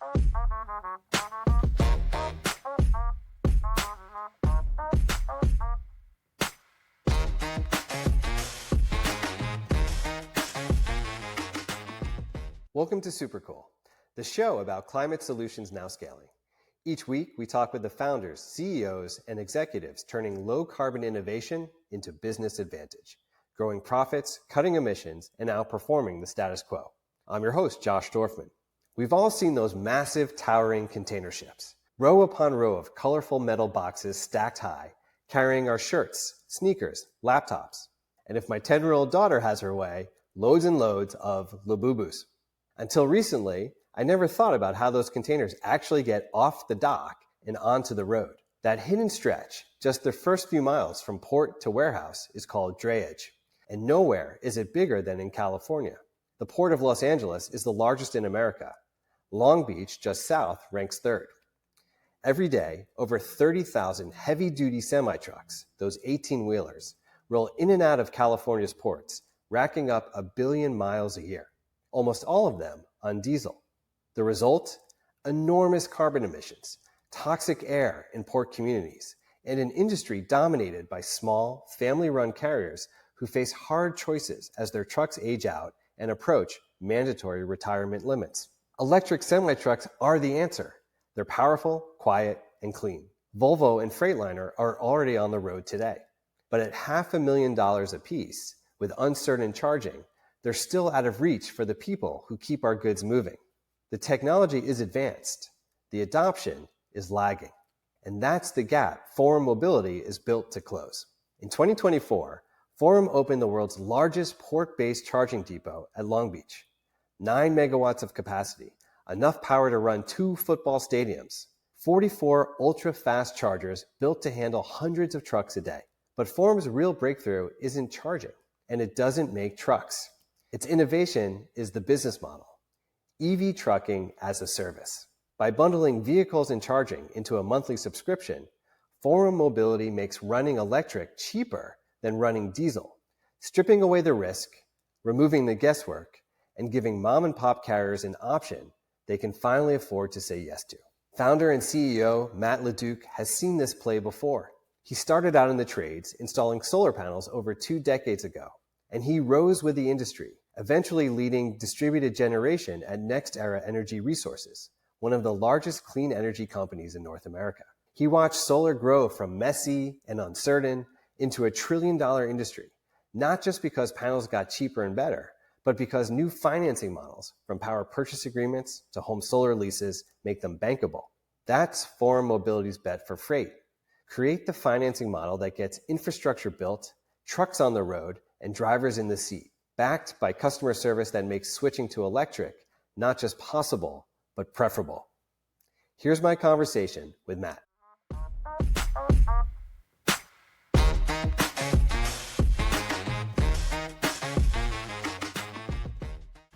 Welcome to Supercool, the show about climate solutions now scaling. Each week, we talk with the founders, CEOs, and executives turning low-carbon innovation into business advantage, growing profits, cutting emissions, and outperforming the status quo. I'm your host, Josh Dorfman. We've all seen those massive, towering container ships, row upon row of colorful metal boxes stacked high, carrying our shirts, sneakers, laptops, and if my 10-year-old daughter has her way, loads and loads of Labubus. Until recently, I never thought about how those containers actually get off the dock and onto the road. That hidden stretch, just the first few miles from port to warehouse, is called drayage. And nowhere is it bigger than in California. The Port of Los Angeles is the largest in America. Long Beach, just south, ranks third. Every day, over 30,000 heavy-duty semi-trucks, those 18-wheelers, roll in and out of California's ports, racking up 1 billion miles a year. Almost all of them on diesel. The result? Enormous carbon emissions, toxic air in port communities, and an industry dominated by small, family-run carriers who face hard choices as their trucks age out and approach mandatory retirement limits. Electric semi-trucks are the answer. They're powerful, quiet, and clean. Volvo and Freightliner are already on the road today. But at $500,000 apiece, with uncertain charging, they're still out of reach for the people who keep our goods moving. The technology is advanced. The adoption is lagging. And that's the gap Forum Mobility is built to close. In 2024, Forum opened the world's largest port-based charging depot at Long Beach. 9 megawatts of capacity, enough power to run 2 football stadiums. 44 ultra-fast chargers built to handle hundreds of trucks a day. But Forum's real breakthrough isn't charging, and it doesn't make trucks. Its innovation is the business model, EV trucking as a service. By bundling vehicles and charging into a monthly subscription, Forum Mobility makes running electric cheaper than running diesel, stripping away the risk, removing the guesswork, and giving mom-and-pop carriers an option they can finally afford to say yes to. Founder and CEO Matt LeDuc has seen this play before. He started out in the trades, installing solar panels over 2 decades ago, and he rose with the industry, eventually leading distributed generation at NextEra Energy Resources, one of the largest clean energy companies in North America. He watched solar grow from messy and uncertain into a $1 trillion industry, not just because panels got cheaper and better, but because new financing models, from power purchase agreements to home solar leases, make them bankable. That's Forum Mobility's bet for freight. Create the financing model that gets infrastructure built, trucks on the road, and drivers in the seat, backed by customer service that makes switching to electric not just possible, but preferable. Here's my conversation with Matt.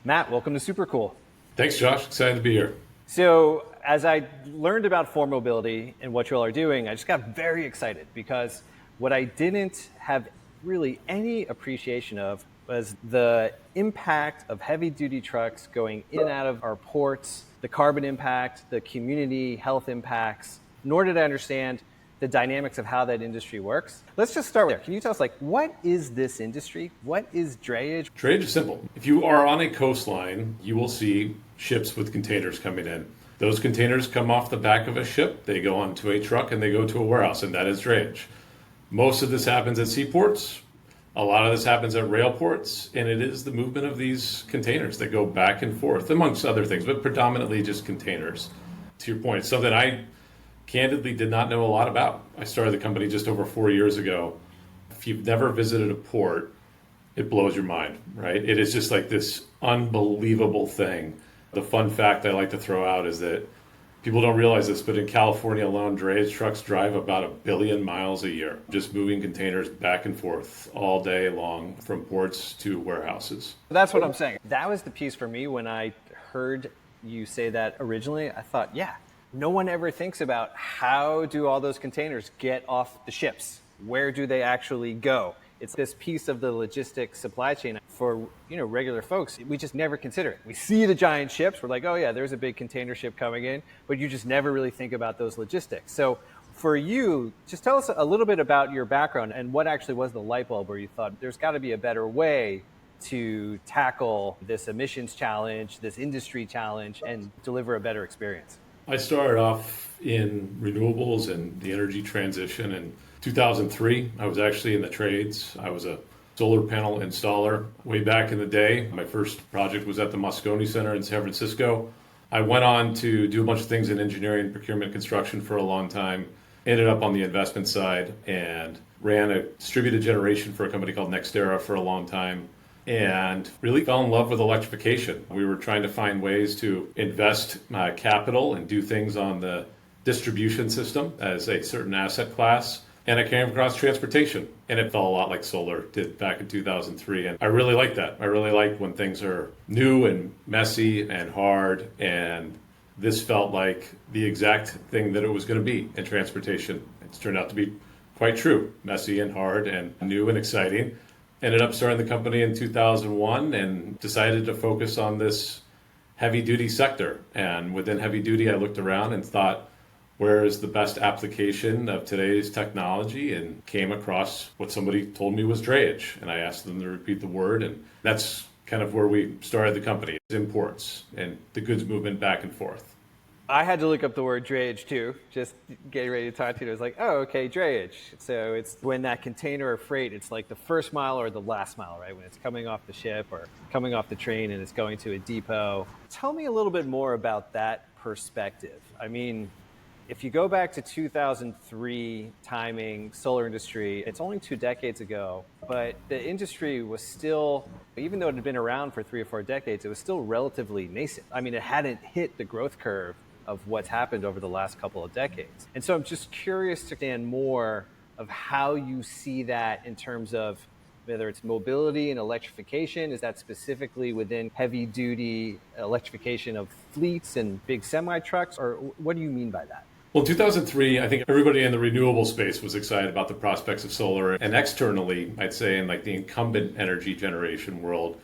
Matt, welcome to Supercool. Thanks, Josh. Excited to be here. So, as I learned about Forum Mobility and what you all are doing, I just got very excited because what I didn't have really any appreciation of was the impact of heavy-duty trucks going in and out of our ports, the carbon impact, the community health impacts, nor did I understand the dynamics of how that industry works. Let's just start there. Can you tell us, what is this industry? What is drayage? Drayage is simple. If you are on a coastline, you will see ships with containers coming in. Those containers come off the back of a ship, they go onto a truck, and they go to a warehouse, and that is drayage. Most of this happens at seaports. A lot of this happens at rail ports, and it is the movement of these containers that go back and forth, amongst other things, but predominantly just containers. To your point, something I candidly did not know a lot about. I started the company just over 4 years ago. If you've never visited a port, it blows your mind, right? It is just like this unbelievable thing. The fun fact I like to throw out is that people don't realize this, but in California alone, drayage trucks drive about 1 billion miles a year, just moving containers back and forth all day long from ports to warehouses. That's what I'm saying. That was the piece for me when I heard you say that originally. I thought, yeah, no one ever thinks about how do all those containers get off the ships? Where do they actually go? It's this piece of the logistics supply chain. for regular folks, we just never consider it. We see the giant ships, we're like, oh yeah, there's a big container ship coming in, but you just never really think about those logistics. So for you, just tell us a little bit about your background and what actually was the light bulb where you thought there's got to be a better way to tackle this emissions challenge, this industry challenge, and deliver a better experience. I started off in renewables and the energy transition in 2003. I was actually in the trades. I was a solar panel installer way back in the day. My first project was at the Moscone Center in San Francisco. I went on to do a bunch of things in engineering, procurement, construction for a long time. Ended up on the investment side and ran a distributed generation for a company called NextEra for a long time, and really fell in love with electrification. We were trying to find ways to invest capital and do things on the distribution system as a certain asset class. And I came across transportation, and it felt a lot like solar did back in 2003. And I really like that. I really like when things are new and messy and hard. And this felt like the exact thing that it was going to be in transportation. It's turned out to be quite true. Messy and hard and new and exciting. Ended up starting the company in 2001 and decided to focus on this heavy duty sector. And within heavy duty, I looked around and thought, where is the best application of today's technology, and came across what somebody told me was drayage. And I asked them to repeat the word, and that's kind of where we started the company, imports and the goods movement back and forth. I had to look up the word drayage too, just getting ready to talk to you. I was like, oh, okay, drayage. So it's when that container of freight, it's like the first mile or the last mile, right? When it's coming off the ship or coming off the train and it's going to a depot. Tell me a little bit more about that perspective. I mean, if you go back to 2003 timing, solar industry, it's only 2 decades ago, but the industry was still, even though it had been around for 3 or 4 decades, it was still relatively nascent. I mean, it hadn't hit the growth curve of what's happened over the last couple of decades. And so I'm just curious to understand more of how you see that in terms of whether it's mobility and electrification. Is that specifically within heavy duty electrification of fleets and big semi trucks, or what do you mean by that? Well, in 2003, I think everybody in the renewable space was excited about the prospects of solar. And externally, I'd say in like the incumbent energy generation world,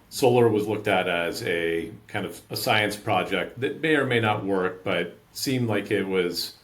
solar was looked at as a kind of a science project that may or may not work, but seemed like it was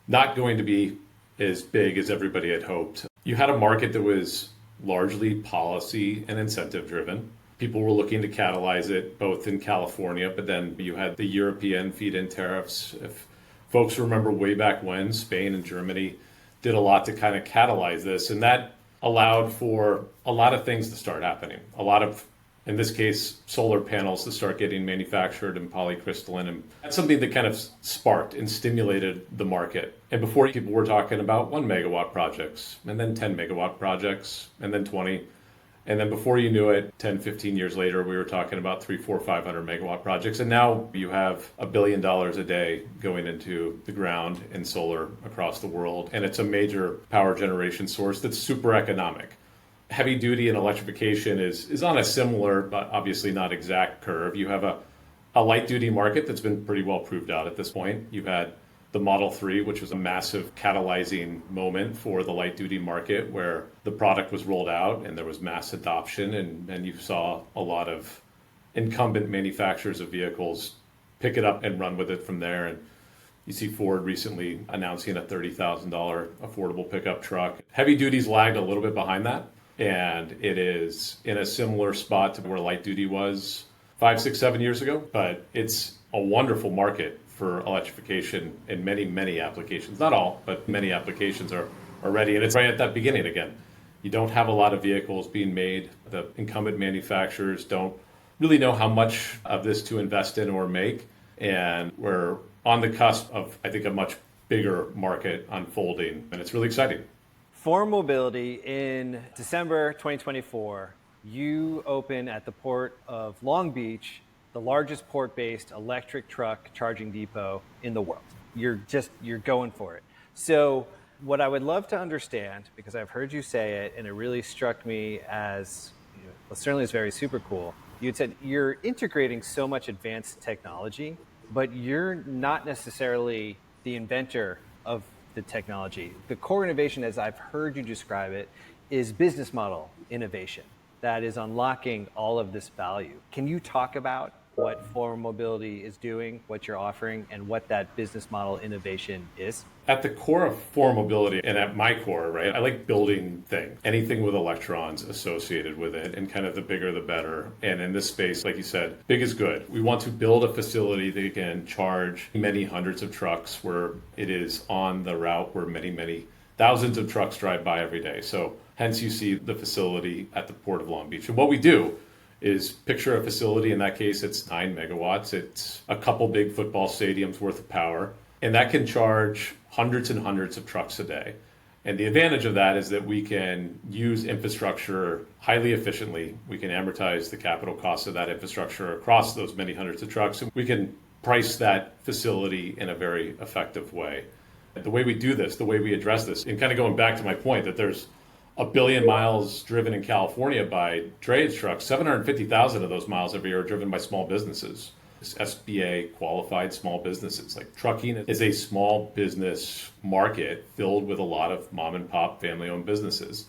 not going to be as big as everybody had hoped. You had a market that was largely policy and incentive driven. People were looking to catalyze it both in California, but then you had the European feed-in tariffs. If folks remember way back when, Spain and Germany did a lot to kind of catalyze this, and that allowed for a lot of things to start happening. A lot of, in this case, solar panels to start getting manufactured in polycrystalline. And that's something that kind of sparked and stimulated the market. And before, people were talking about 1 megawatt projects, and then 10 megawatt projects, and then 20. And then before you knew it, 10, 15 years later, we were talking about 300, 400, 500 megawatt projects. And now you have $1 billion a day going into the ground in solar across the world. And it's a major power generation source that's super economic. Heavy duty and electrification is on a similar, but obviously not exact curve. You have a light duty market that's been pretty well proved out at this point. You've had the Model 3, which was a massive catalyzing moment for the light duty market, where the product was rolled out and there was mass adoption, and you saw a lot of incumbent manufacturers of vehicles pick it up and run with it from there. And you see Ford recently announcing a $30,000 affordable pickup truck. Heavy duty's lagged a little bit behind that, and it is in a similar spot to where light duty was 5, 6, 7 years ago, but it's a wonderful market for electrification in many, many applications. Not all, but many applications are ready. And it's right at that beginning again. You don't have a lot of vehicles being made. The incumbent manufacturers don't really know how much of this to invest in or make. And we're on the cusp of, I think, a much bigger market unfolding. And it's really exciting. For mobility, in December 2024, you open at the Port of Long Beach the largest port-based electric truck charging depot in the world. You're going for it. So what I would love to understand, because I've heard you say it, and it really struck me as, well, certainly it's very super cool. You had said you're integrating so much advanced technology, but you're not necessarily the inventor of the technology. The core innovation, as I've heard you describe it, is business model innovation. that is unlocking all of this value. Can you talk about what Forward Mobility is doing, what you're offering, and what that business model innovation is? At the core of Forward Mobility, and at my core, right, I like building things, anything with electrons associated with it, and kind of the bigger the better. And in this space, like you said, big is good. We want to build a facility that can charge many hundreds of trucks where it is on the route where many thousands of trucks drive by every day. So hence you see the facility at the Port of Long Beach. And what we do is picture a facility. In that case, it's 9 megawatts. It's a couple big football stadiums worth of power. And that can charge hundreds and hundreds of trucks a day. And the advantage of that is that we can use infrastructure highly efficiently. We can amortize the capital costs of that infrastructure across those many hundreds of trucks. And we can price that facility in a very effective way. The way we do this, the way we address this, and kind of going back to my point that there's 1 billion miles driven in California by drayage trucks, 750,000 of those miles every year are driven by small businesses. SBA qualified small businesses. Like trucking is a small business market filled with a lot of mom and pop family owned businesses.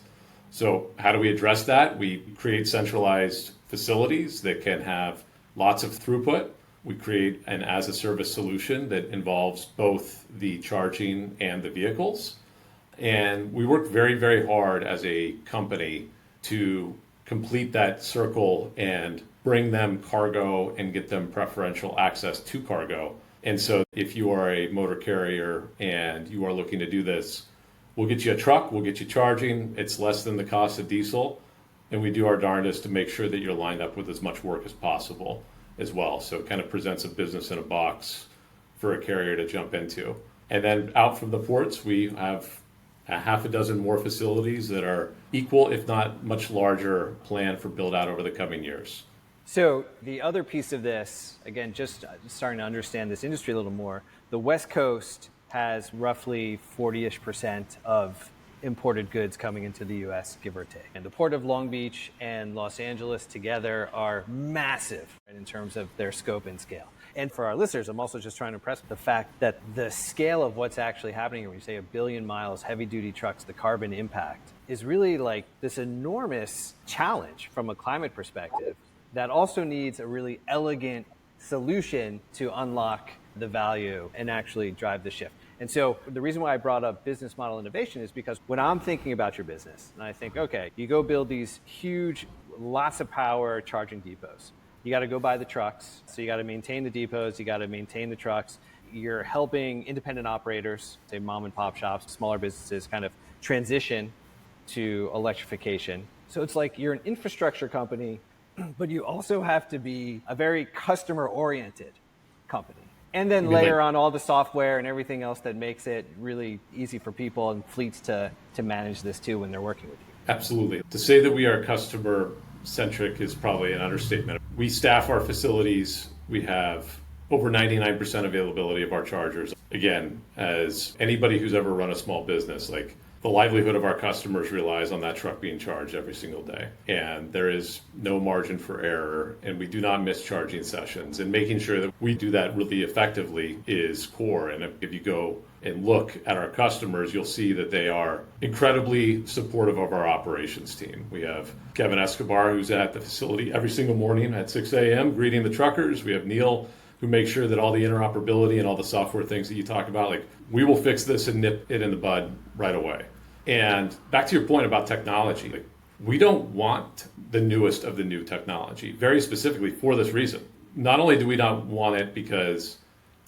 So how do we address that? We create centralized facilities that can have lots of throughput. We create an as a service solution that involves both the charging and the vehicles. And we work very, very hard as a company to complete that circle and bring them cargo and get them preferential access to cargo. And so if you are a motor carrier and you are looking to do this, we'll get you a truck, we'll get you charging. It's less than the cost of diesel. And we do our darndest to make sure that you're lined up with as much work as possible as well. So it kind of presents a business in a box for a carrier to jump into. And then out from the ports, we have a half a dozen more facilities that are equal, if not much larger, planned for build out over the coming years. So the other piece of this, again, just starting to understand this industry a little more, the West Coast has roughly 40-ish% of imported goods coming into the U.S., give or take. And the Port of Long Beach and Los Angeles together are massive in terms of their scope and scale. And for our listeners, I'm also just trying to press the fact that the scale of what's actually happening here, when you say 1 billion miles, heavy-duty trucks, the carbon impact, is really like this enormous challenge from a climate perspective that also needs a really elegant solution to unlock the value and actually drive the shift. And so the reason why I brought up business model innovation is because when I'm thinking about your business, and I think, okay, you go build these huge, lots of power charging depots. You got to go buy the trucks. So you got to maintain the depots. You got to maintain the trucks. You're helping independent operators, say mom and pop shops, smaller businesses kind of transition to electrification. So it's like you're an infrastructure company, but you also have to be a very customer-oriented company. And then layer on all the software and everything else that makes it really easy for people and fleets to manage this too when they're working with you. Absolutely. To say that we are customer-centric is probably an understatement. We staff our facilities. We have over 99% availability of our chargers. Again, as anybody who's ever run a small business, like the livelihood of our customers relies on that truck being charged every single day. And there is no margin for error, and we do not miss charging sessions. And making sure that we do that really effectively is core. And if you go and look at our customers, you'll see that they are incredibly supportive of our operations team. We have Kevin Escobar, who's at the facility every single morning at 6 a.m. greeting the truckers. We have Neil, who makes sure that all the interoperability and all the software things that you talk about, like we will fix this and nip it in the bud right away. And back to your point about technology, like, we don't want the newest of the new technology, very specifically for this reason. Not only do we not want it because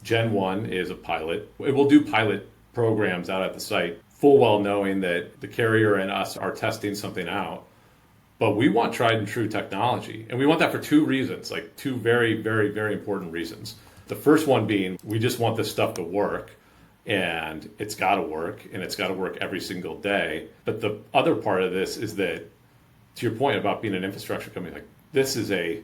Gen 1 is a pilot, it will do pilot programs out at the site, full well knowing that the carrier and us are testing something out. But we want tried and true technology. And we want that for two reasons, like two very, very, very important reasons. The first one being, we just want this stuff to work. And it's got to work, and it's got to work every single day. But the other part of this is that, to your point about being an infrastructure company, like this is a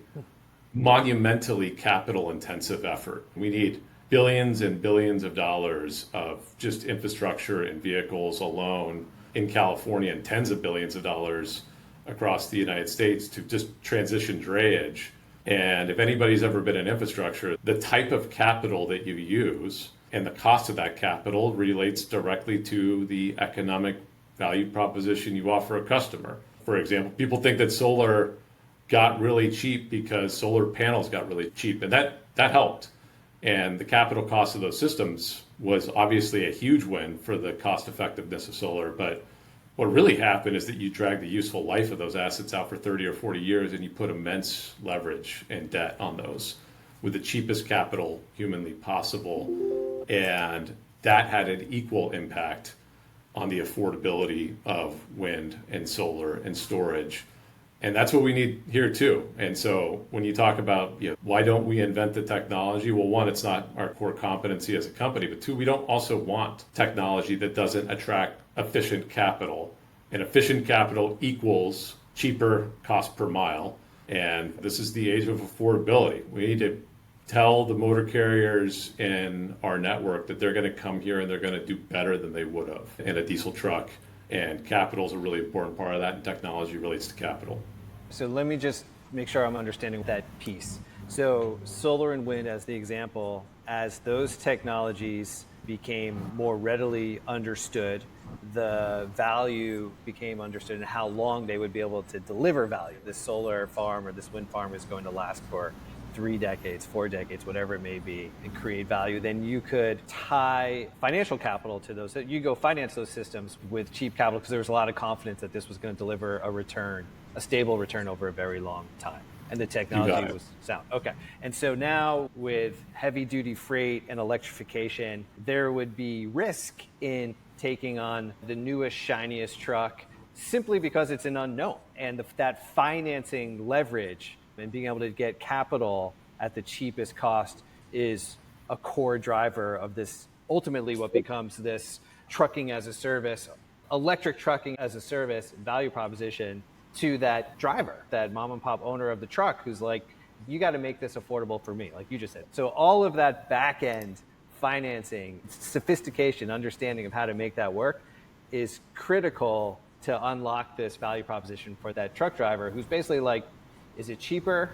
monumentally capital-intensive effort. We need billions and billions of dollars of just infrastructure and vehicles alone in California, and tens of billions of dollars across the United States to just transition drayage. And if anybody's ever been in infrastructure, the type of capital that you use and the cost of that capital relates directly to the economic value proposition you offer a customer. for example. People think that solar got really cheap because solar panels got really cheap, and that helped. And the capital cost of those systems was obviously a huge win for the cost effectiveness of solar. But what really happened is that you drag the useful life of those assets out for 30 or 40 years, and you put immense leverage and debt on those with the cheapest capital humanly possible. And that had an equal impact on the affordability of wind and solar and storage. And that's what we need here too. And so when you talk about, why don't we invent the technology? Well, one, it's not our core competency as a company, but two, we don't also want technology that doesn't attract efficient capital. And efficient capital equals cheaper cost per mile. And this is the age of affordability. We need to tell the motor carriers in our network that they're going to come here and they're going to do better than they would have in a diesel truck. And capital is a really important part of that, and technology relates to capital. So let me just make sure I'm understanding that piece. So solar and wind as the example, as those technologies became more readily understood, the value became understood and how long they would be able to deliver value. This solar farm or this wind farm is going to last for 3 decades, 4 decades, whatever it may be, and create value. Then you could tie financial capital to those. You go finance those systems with cheap capital because there was a lot of confidence that this was going to deliver a return, a stable return over a very long time. And the technology was sound. Okay. And so now with heavy duty freight and electrification, there would be risk in taking on the newest, shiniest truck simply because it's an unknown. And that financing leverage and being able to get capital at the cheapest cost is a core driver of this, ultimately what becomes this trucking as a service, electric trucking as a service value proposition to that driver, that mom and pop owner of the truck who's like, you got to make this affordable for me, like you just said. So all of that back end financing, sophistication, understanding of how to make that work is critical to unlock this value proposition for that truck driver who's basically like, is it cheaper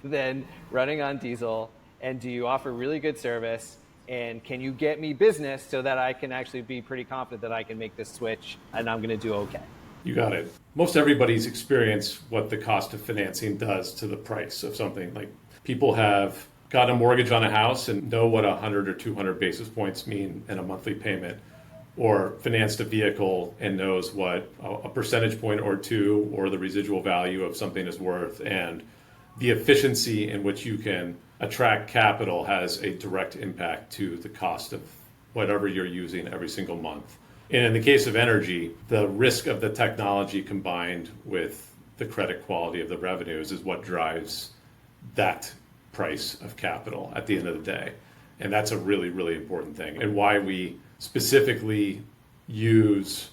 than running on diesel? And do you offer really good service? And can you get me business so that I can actually be pretty confident that I can make this switch and I'm going to do okay? You got it. Most everybody's experienced what the cost of financing does to the price of something. Like people have got a mortgage on a house and know what 100 or 200 basis points mean in a monthly payment, or financed a vehicle and knows what a percentage point or two or the residual value of something is worth. And the efficiency in which you can attract capital has a direct impact to the cost of whatever you're using every single month. And in the case of energy, the risk of the technology combined with the credit quality of the revenues is what drives that price of capital at the end of the day. And that's a really, really important thing, and why we specifically use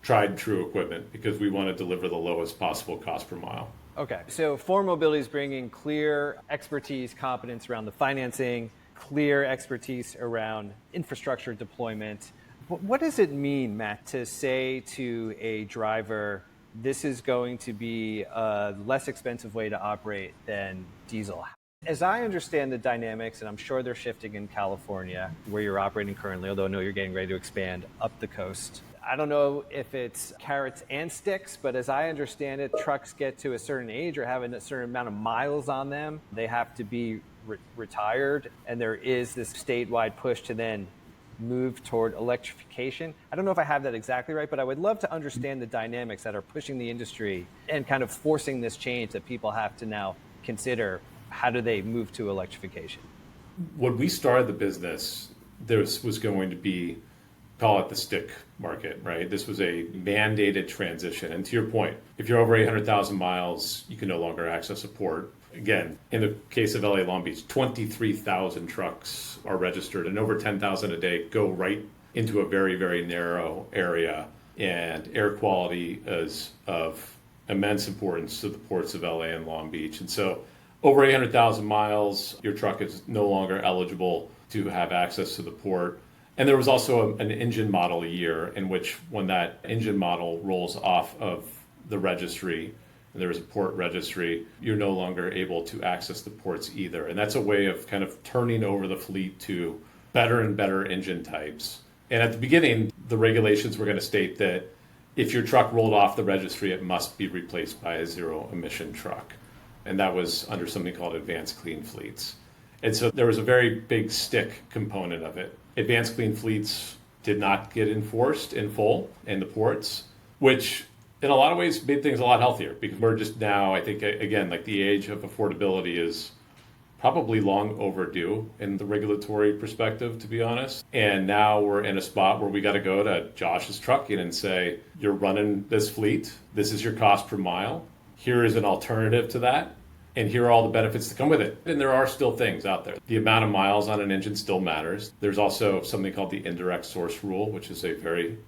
tried and true equipment, because we want to deliver the lowest possible cost per mile. Okay, so Four Mobility is bringing clear expertise, competence around the financing, clear expertise around infrastructure deployment. What does it mean, Matt, to say to a driver, this is going to be a less expensive way to operate than diesel? As I understand the dynamics, and I'm sure they're shifting in California, where you're operating currently, although I know you're getting ready to expand up the coast. I don't know if it's carrots and sticks, but as I understand it, trucks get to a certain age or have a certain amount of miles on them. They have to be retired, and there is this statewide push to then move toward electrification. I don't know if I have that exactly right, but I would love to understand the dynamics that are pushing the industry and kind of forcing this change that people have to now consider. How do they move to electrification? When we started the business, there was going to be, call it the stick market, right? This was a mandated transition. And to your point, if you're over 800,000 miles, you can no longer access a port. Again, in the case of LA Long Beach, 23,000 trucks are registered and over 10,000 a day go right into a very, very narrow area. And air quality is of immense importance to the ports of LA and Long Beach. And so over 800,000 miles, your truck is no longer eligible to have access to the port. And there was also an engine model a year in which when that engine model rolls off of the registry, and there is a port registry, you're no longer able to access the ports either. And that's a way of kind of turning over the fleet to better and better engine types. And at the beginning, the regulations were going to state that if your truck rolled off the registry, it must be replaced by a zero emission truck. And that was under something called advanced clean fleets. And so there was a very big stick component of it. Advanced clean fleets did not get enforced in full in the ports, which in a lot of ways made things a lot healthier, because we're just now, I think, again, like the age of affordability is probably long overdue in the regulatory perspective, to be honest. And now we're in a spot where we got to go to Josh's trucking and say, you're running this fleet, this is your cost per mile, here is an alternative to that, and here are all the benefits that come with it. And there are still things out there. The amount of miles on an engine still matters. There's also something called the indirect source rule, which is a very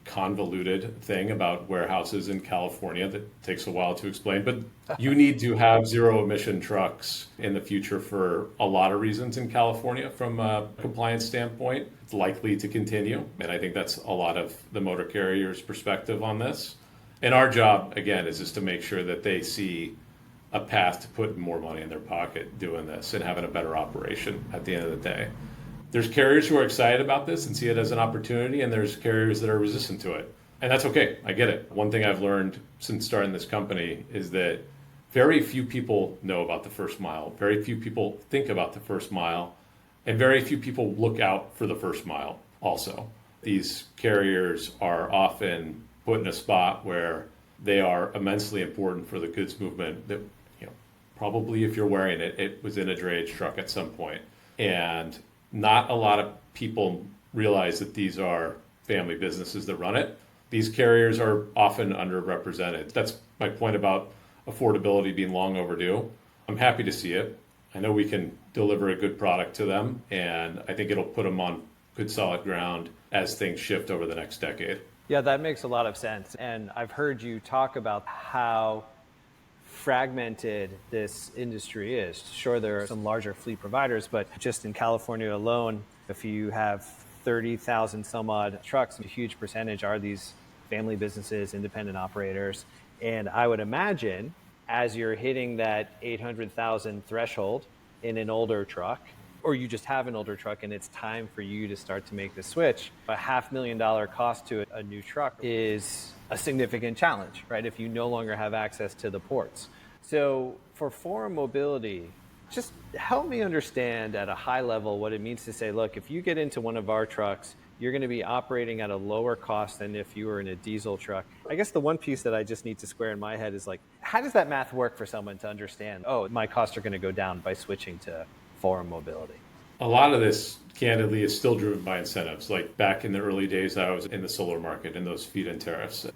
convoluted thing about warehouses in California that takes a while to explain. But you need to have zero emission trucks in the future for a lot of reasons in California from a compliance standpoint. It's likely to continue. And I think that's a lot of the motor carriers' perspective on this. And our job, again, is just to make sure that they see a path to put more money in their pocket doing this and having a better operation at the end of the day. There's carriers who are excited about this and see it as an opportunity, and there's carriers that are resistant to it. And that's okay. I get it. One thing I've learned since starting this company is that very few people know about the first mile. Very few people think about the first mile, and very few people look out for the first mile also. These carriers are often put in a spot where they are immensely important for the goods movement that, probably if you're wearing it, it was in a drayage truck at some point. And not a lot of people realize that these are family businesses that run it. These carriers are often underrepresented. That's my point about affordability being long overdue. I'm happy to see it. I know we can deliver a good product to them, and I think it'll put them on good solid ground as things shift over the next decade. Yeah, that makes a lot of sense. And I've heard you talk about how fragmented this industry is. Sure, there are some larger fleet providers, but just in California alone, if you have 30,000 some odd trucks, a huge percentage are these family businesses, independent operators. And I would imagine as you're hitting that 800,000 threshold in an older truck, or you just have an older truck and it's time for you to start to make the switch, a $500,000 cost to a new truck is a significant challenge, right? If you no longer have access to the ports. So for foreign mobility, just help me understand at a high level what it means to say, look, if you get into one of our trucks, you're going to be operating at a lower cost than if you were in a diesel truck. I guess the one piece that I just need to square in my head is like, how does that math work for someone to understand, oh, my costs are going to go down by switching to foreign mobility? A lot of this, candidly, is still driven by incentives. Like back in the early days, I was in the solar market and those feed-in tariffs.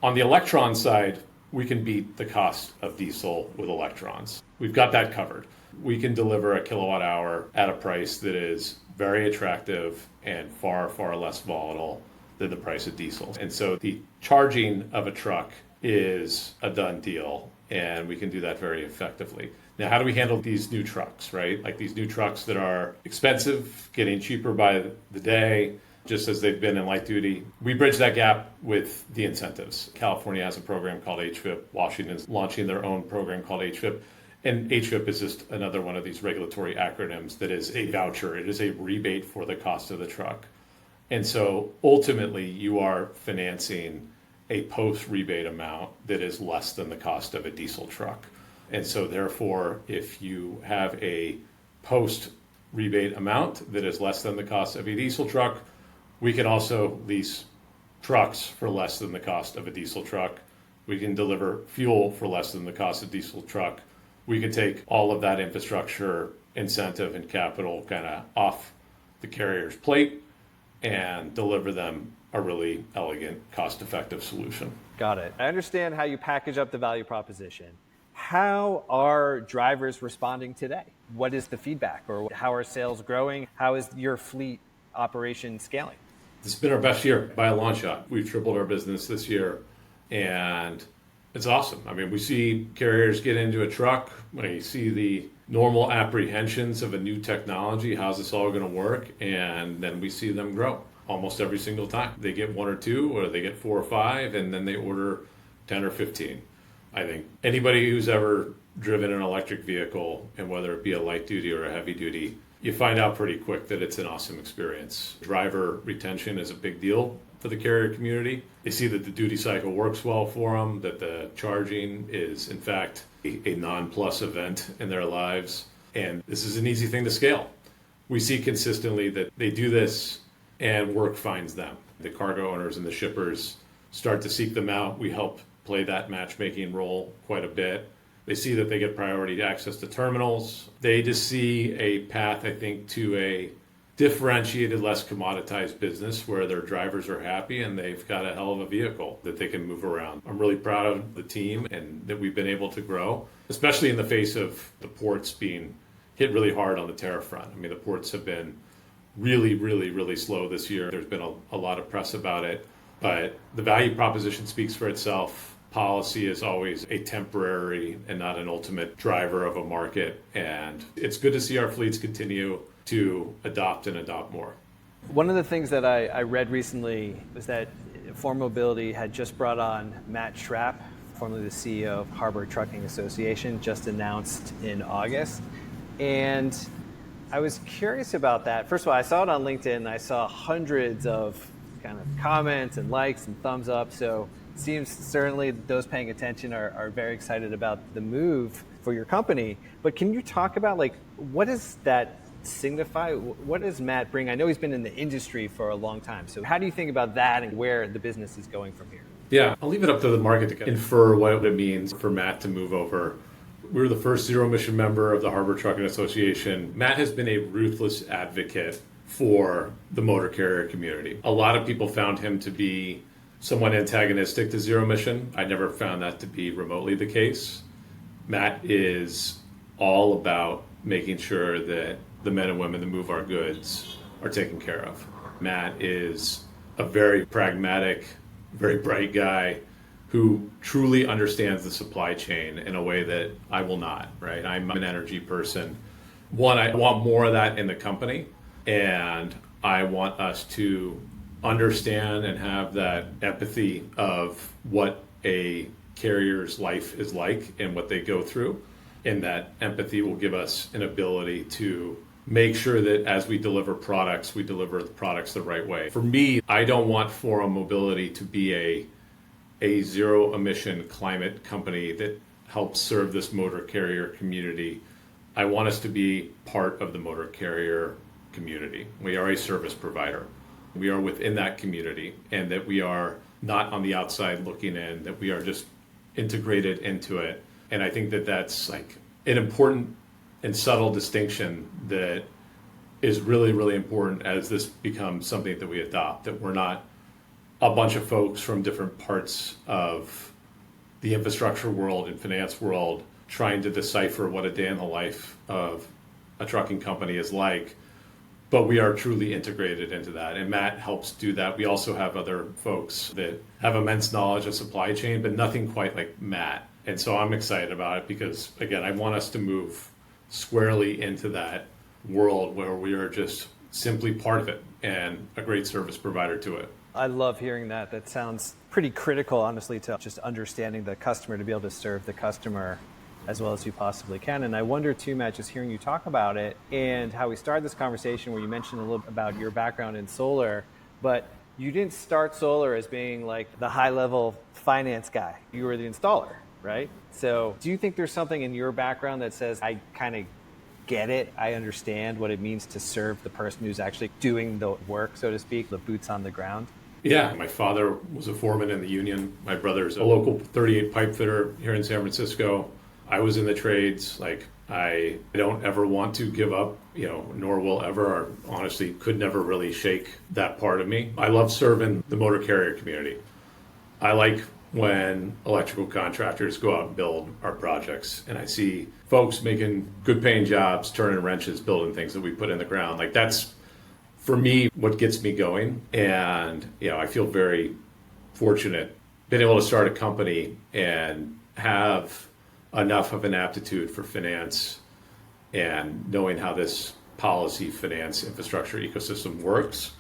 On the electron side, we can beat the cost of diesel with electrons. We've got that covered. We can deliver a kilowatt hour at a price that is very attractive and far, far less volatile than the price of diesel. And so the charging of a truck is a done deal, and we can do that very effectively. Now, how do we handle these new trucks, right? Like these new trucks that are expensive, getting cheaper by the day, just as they've been in light duty. We bridge that gap with the incentives. California has a program called HVIP. Washington's launching their own program called HVIP. And HVIP is just another one of these regulatory acronyms that is a voucher. It is a rebate for the cost of the truck. And so ultimately, you are financing a post-rebate amount that is less than the cost of a diesel truck. And so therefore, if you have a post-rebate amount that is less than the cost of a diesel truck, we can also lease trucks for less than the cost of a diesel truck. We can deliver fuel for less than the cost of a diesel truck. We can take all of that infrastructure, incentive, and capital kind of off the carrier's plate and deliver them a really elegant, cost-effective solution. Got it. I understand how you package up the value proposition. How are drivers responding today? What is the feedback, or how are sales growing? How is your fleet operation scaling? This has been our best year by a long shot. We've tripled our business this year, and it's awesome. I mean, we see carriers get into a truck, we see the normal apprehensions of a new technology, how's this all going to work, and then we see them grow almost every single time. They get one or two, or they get 4 or 5, and then they order 10 or 15. I think anybody who's ever driven an electric vehicle, and whether it be a light duty or a heavy duty, you find out pretty quick that it's an awesome experience. Driver retention is a big deal for the carrier community. They see that the duty cycle works well for them, that the charging is, in fact, a non-plus event in their lives. And this is an easy thing to scale. We see consistently that they do this and work finds them. The cargo owners and the shippers start to seek them out. We help play that matchmaking role quite a bit. They see that they get priority access to terminals. They just see a path, I think, to a differentiated, less commoditized business where their drivers are happy and they've got a hell of a vehicle that they can move around. I'm really proud of the team and that we've been able to grow, especially in the face of the ports being hit really hard on the tariff front. I mean, the ports have been really slow this year. There's been a lot of press about it, but the value proposition speaks for itself. Policy is always a temporary and not an ultimate driver of a market. And it's good to see our fleets continue to adopt more. One of the things that I read recently was that Forum Mobility had just brought on Matt Schrapp, formerly the CEO of Harbor Trucking Association, just announced in August. And I was curious about that. First of all, I saw it on LinkedIn and I saw hundreds of kind of comments and likes and thumbs up. So it seems certainly those paying attention are very excited about the move for your company. But can you talk about what does that signify? What does Matt bring? I know he's been in the industry for a long time. So how do you think about that and where the business is going from here? Yeah, I'll leave it up to the market to infer what it means for Matt to move over. We were the first zero emission member of the Harbor Trucking Association. Matt has been a ruthless advocate for the motor carrier community. A lot of people found him to be somewhat antagonistic to zero emission. I never found that to be remotely the case. Matt is all about making sure that the men and women that move our goods are taken care of. Matt is a very pragmatic, very bright guy who truly understands the supply chain in a way that I will not, right? I'm an energy person. One, I want more of that in the company, and I want us to understand and have that empathy of what a carrier's life is like and what they go through. And that empathy will give us an ability to make sure that as we deliver the products the right way. For me, I don't want Forum Mobility to be a zero emission climate company that helps serve this motor carrier community. I want us to be part of the motor carrier community. We are a service provider. We are within that community, and that we are not on the outside looking in, that we are just integrated into it. And I think that that's like an important and subtle distinction that is really important as this becomes something that we adopt, that we're not a bunch of folks from different parts of the infrastructure world and finance world trying to decipher what a day in the life of a trucking company is like, but we are truly integrated into that. And Matt helps do that. We also have other folks that have immense knowledge of supply chain, but nothing quite like Matt. And so I'm excited about it because, again, I want us to move squarely into that world where we are just simply part of it and a great service provider to it. I love hearing that. That sounds pretty critical, honestly, to just understanding the customer, to be able to serve the customer as well as you possibly can. And I wonder too, Matt, just hearing you talk about it and how we started this conversation where you mentioned a little bit about your background in solar, but you didn't start solar as being like the high-level finance guy. You were the installer, right? So do you think there's something in your background that says, I kind of get it, I understand what it means to serve the person who's actually doing the work, so to speak, the boots on the ground? Yeah, my father was a foreman in the union. My brother's a local 38 pipe fitter here in San Francisco. I was in the trades. Like, I don't ever want to give up, nor will ever, or honestly could never really shake that part of me. I love serving the motor carrier community. I like when electrical contractors go out and build our projects, and I see folks making good paying jobs, turning wrenches, building things that we put in the ground. Like, that's, for me, what gets me going. And, I feel very fortunate being able to start a company and have enough of an aptitude for finance and knowing how this policy, finance, infrastructure ecosystem works.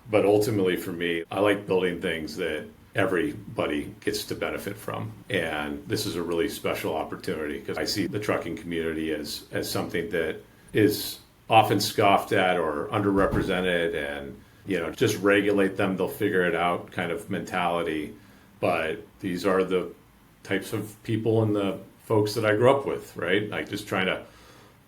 But ultimately for me, I like building things that everybody gets to benefit from. And this is a really special opportunity because I see the trucking community as something that is often scoffed at or underrepresented, and just regulate them, they'll figure it out kind of mentality. But these are the types of people and the folks that I grew up with, right? Like just trying to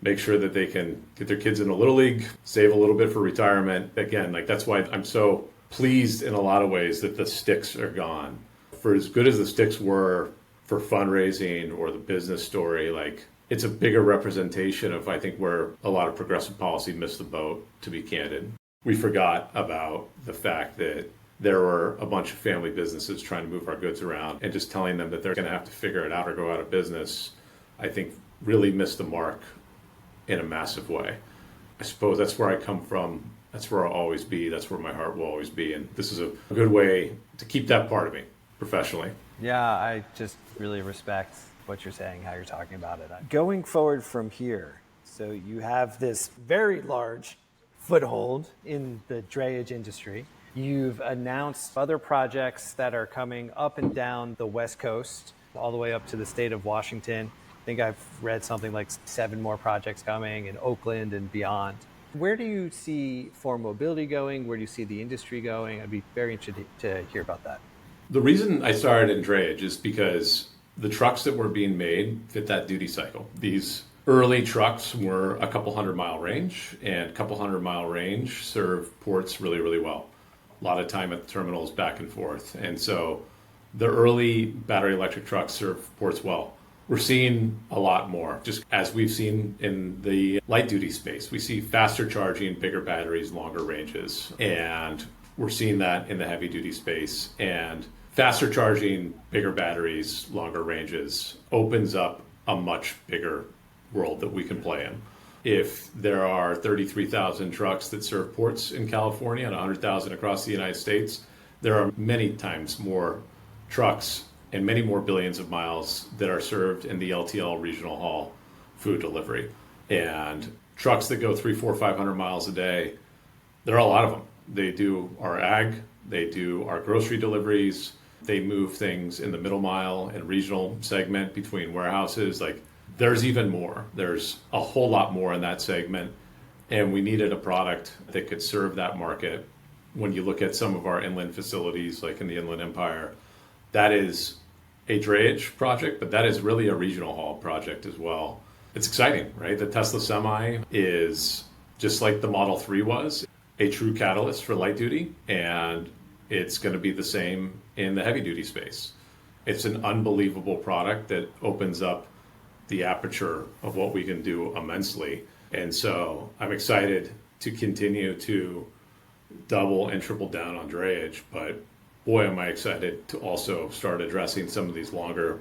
make sure that they can get their kids in a little league, save a little bit for retirement. Again, like that's why I'm so pleased in a lot of ways that the sticks are gone. For as good as the sticks were for fundraising or the business story, like it's a bigger representation of, I think, where a lot of progressive policy missed the boat, to be candid. We forgot about the fact that there were a bunch of family businesses trying to move our goods around, and just telling them that they're going to have to figure it out or go out of business, I think really missed the mark in a massive way. I suppose that's where I come from. That's where I'll always be. That's where my heart will always be. And this is a good way to keep that part of me professionally. Yeah, I just really respect what you're saying, how you're talking about it. Going forward from here, so you have this very large foothold in the drayage industry. You've announced other projects that are coming up and down the West Coast, all the way up to the state of Washington. I think I've read something like 7 more projects coming in Oakland and beyond. Where do you see Form Mobility going? Where do you see the industry going? I'd be very interested to hear about that. The reason I started in drayage is because the trucks that were being made fit that duty cycle. These early trucks were a couple 100-mile range, and a couple 100-mile range serve ports really, really well. A lot of time at the terminals back and forth. And so the early battery electric trucks serve ports well. We're seeing a lot more, just as we've seen in the light duty space. We see faster charging, bigger batteries, longer ranges. And we're seeing that in the heavy duty space. And faster charging, bigger batteries, longer ranges opens up a much bigger world that we can play in. If there are 33,000 trucks that serve ports in California and 100,000 across the United States, there are many times more trucks and many more billions of miles that are served in the LTL regional haul food delivery. And trucks that go 300, 400, 500 miles a day, there are a lot of them. They do our ag, they do our grocery deliveries, they move things in the middle mile and regional segment between warehouses. Like there's even more. There's a whole lot more in that segment. And we needed a product that could serve that market. When you look at some of our inland facilities, like in the Inland Empire, that is a drayage project, but that is really a regional haul project as well. It's exciting, right? The Tesla Semi is just like the Model 3 was, a true catalyst for light duty, and it's going to be the same in the heavy duty space. It's an unbelievable product that opens up the aperture of what we can do immensely. And so I'm excited to continue to double and triple down on drayage, but boy, am I excited to also start addressing some of these longer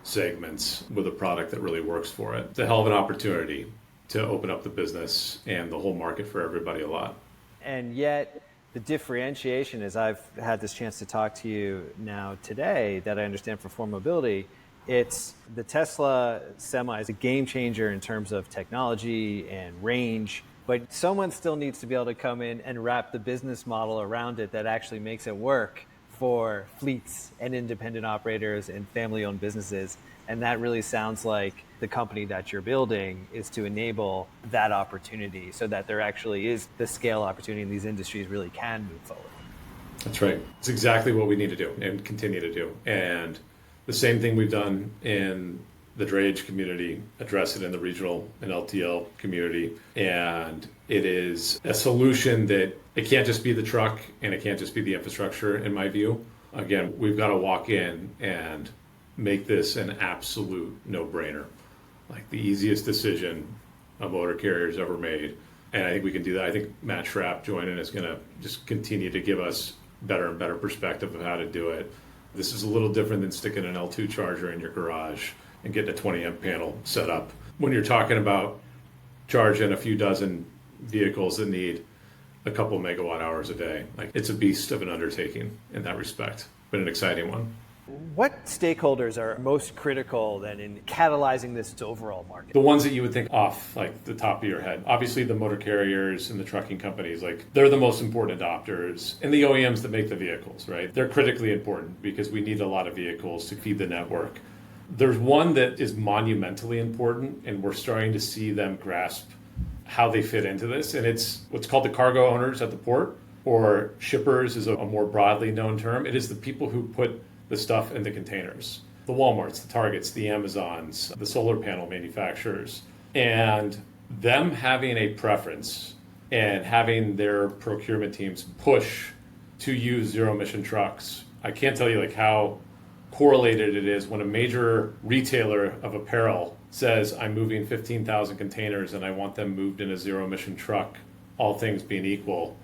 segments with a product that really works for it. It's a hell of an opportunity to open up the business and the whole market for everybody a lot. And yet the differentiation, as I've had this chance to talk to you now today, that I understand for Form Mobility, it's the Tesla Semi is a game changer in terms of technology and range, but someone still needs to be able to come in and wrap the business model around it that actually makes it work for fleets and independent operators and family-owned businesses. And that really sounds like the company that you're building is to enable that opportunity so that there actually is the scale opportunity and these industries really can move forward. That's right. It's exactly what we need to do and continue to do. And the same thing we've done in the drayage community, address it in the regional and LTL community. And it is a solution that it can't just be the truck and it can't just be the infrastructure, in my view. Again, we've got to walk in and make this an absolute no-brainer. Like the easiest decision a motor carrier's ever made. And I think we can do that. I think Matt Schrapp joining is going to just continue to give us better and better perspective of how to do it. This is a little different than sticking an L2 charger in your garage and getting a 20 amp panel set up. When you're talking about charging a few dozen vehicles that need a couple megawatt hours a day, like it's a beast of an undertaking in that respect, but an exciting one. What stakeholders are most critical then in catalyzing this overall market? The ones that you would think off like the top of your head. Obviously the motor carriers and the trucking companies, like they're the most important adopters, and the OEMs that make the vehicles, right? They're critically important because we need a lot of vehicles to feed the network. There's one that is monumentally important, and we're starting to see them grasp how they fit into this. And it's what's called the cargo owners at the port, or shippers is a more broadly known term. It is the people who put the stuff in the containers. The Walmarts, the Targets, the Amazons, the solar panel manufacturers. And them having a preference and having their procurement teams push to use zero emission trucks. I can't tell you like how correlated it is when a major retailer of apparel says, I'm moving 15,000 containers and I want them moved in a zero emission truck, all things being equal,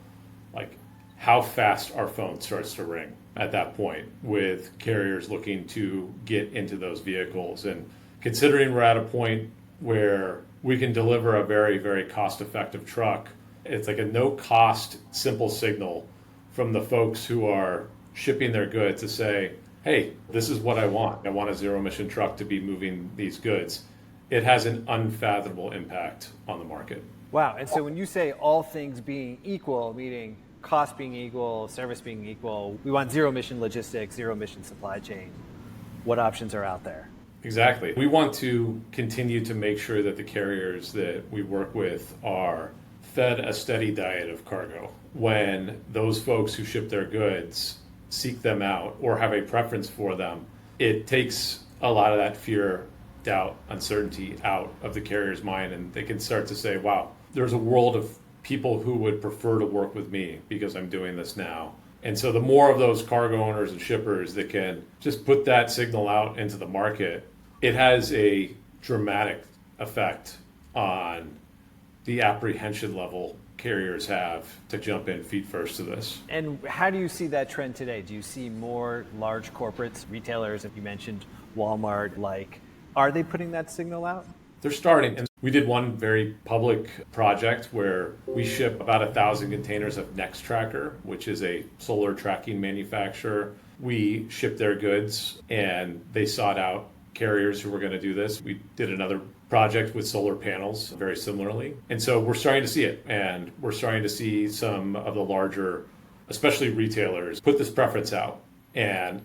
like how fast our phone starts to ring at that point with carriers looking to get into those vehicles. And considering we're at a point where we can deliver a very, very cost-effective truck, it's like a no-cost, simple signal from the folks who are shipping their goods to say, hey, this is what I want. I want a zero-emission truck to be moving these goods. It has an unfathomable impact on the market. Wow. And so when you say all things being equal, meaning cost being equal, service being equal, we want zero emission logistics, zero emission supply chain. What options are out there? Exactly. We want to continue to make sure that the carriers that we work with are fed a steady diet of cargo. When those folks who ship their goods seek them out or have a preference for them, it takes a lot of that fear, doubt, uncertainty out of the carrier's mind, and they can start to say, wow, there's a world of people who would prefer to work with me because I'm doing this now. And so the more of those cargo owners and shippers that can just put that signal out into the market, it has a dramatic effect on the apprehension level carriers have to jump in feet first to this. And how do you see that trend today? Do you see more large corporates, retailers, if you mentioned Walmart, like, are they putting that signal out? They're starting. And we did one very public project where we ship about 1,000 containers of Nextracker, which is a solar tracking manufacturer. We shipped their goods and they sought out carriers who were going to do this. We did another project with solar panels very similarly. And so we're starting to see it. And we're starting to see some of the larger, especially retailers, put this preference out. And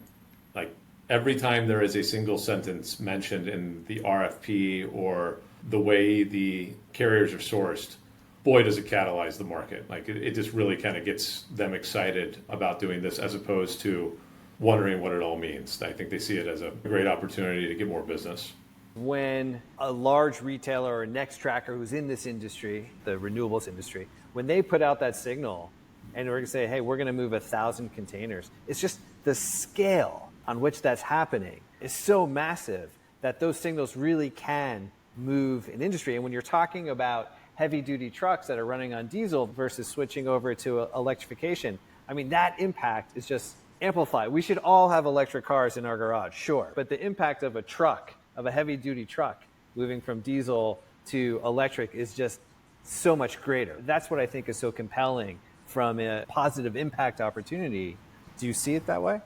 like every time there is a single sentence mentioned in the RFP or the way the carriers are sourced, boy, does it catalyze the market. Like it just really kind of gets them excited about doing this as opposed to wondering what it all means. I think they see it as a great opportunity to get more business. When a large retailer or Nextracker who's in this industry, the renewables industry, when they put out that signal and we're going to say, hey, we're going to move 1,000 containers, it's just the scale on which that's happening is so massive that those signals really can move an industry. And when you're talking about heavy duty trucks that are running on diesel versus switching over to electrification, I mean, that impact is just amplified. We should all have electric cars in our garage, sure. But the impact of a truck, of a heavy duty truck, moving from diesel to electric is just so much greater. That's what I think is so compelling from a positive impact opportunity. Do you see it that way?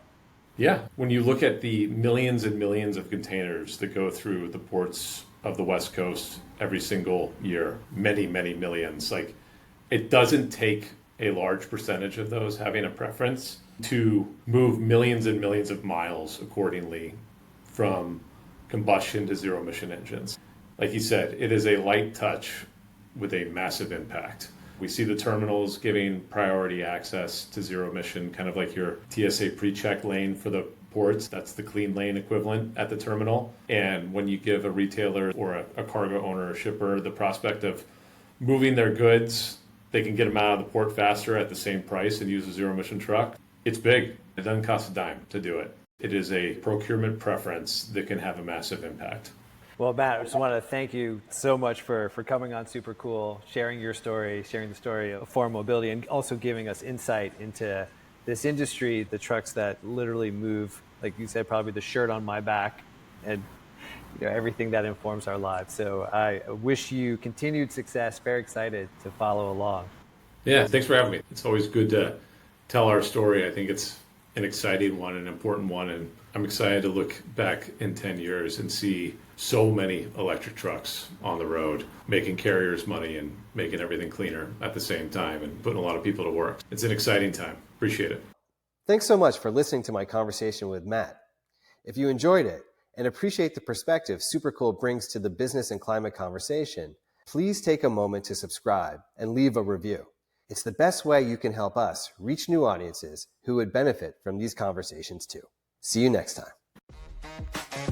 Yeah. When you look at the millions and millions of containers that go through the ports of the West Coast every single year, many, many millions, like it doesn't take a large percentage of those having a preference to move millions and millions of miles accordingly from combustion to zero emission engines. Like you said, it is a light touch with a massive impact. We see the terminals giving priority access to zero emission, kind of like your TSA pre-check lane for the ports. That's the clean lane equivalent at the terminal. And when you give a retailer or a cargo owner or shipper the prospect of moving their goods, they can get them out of the port faster at the same price and use a zero emission truck. It's big. It doesn't cost a dime to do it. It is a procurement preference that can have a massive impact. Well, Matt, I just want to thank you so much for coming on Supercool, sharing your story, sharing the story of Forum Mobility, and also giving us insight into this industry, the trucks that literally move, like you said, probably the shirt on my back and everything that informs our lives. So I wish you continued success. Very excited to follow along. Yeah, thanks for having me. It's always good to tell our story. I think it's an exciting one, an important one, and I'm excited to look back in 10 years and see so many electric trucks on the road, making carriers money and making everything cleaner at the same time and putting a lot of people to work. It's an exciting time. Appreciate it. Thanks so much for listening to my conversation with Matt. If you enjoyed it and appreciate the perspective Supercool brings to the business and climate conversation, please take a moment to subscribe and leave a review. It's the best way you can help us reach new audiences who would benefit from these conversations too. See you next time.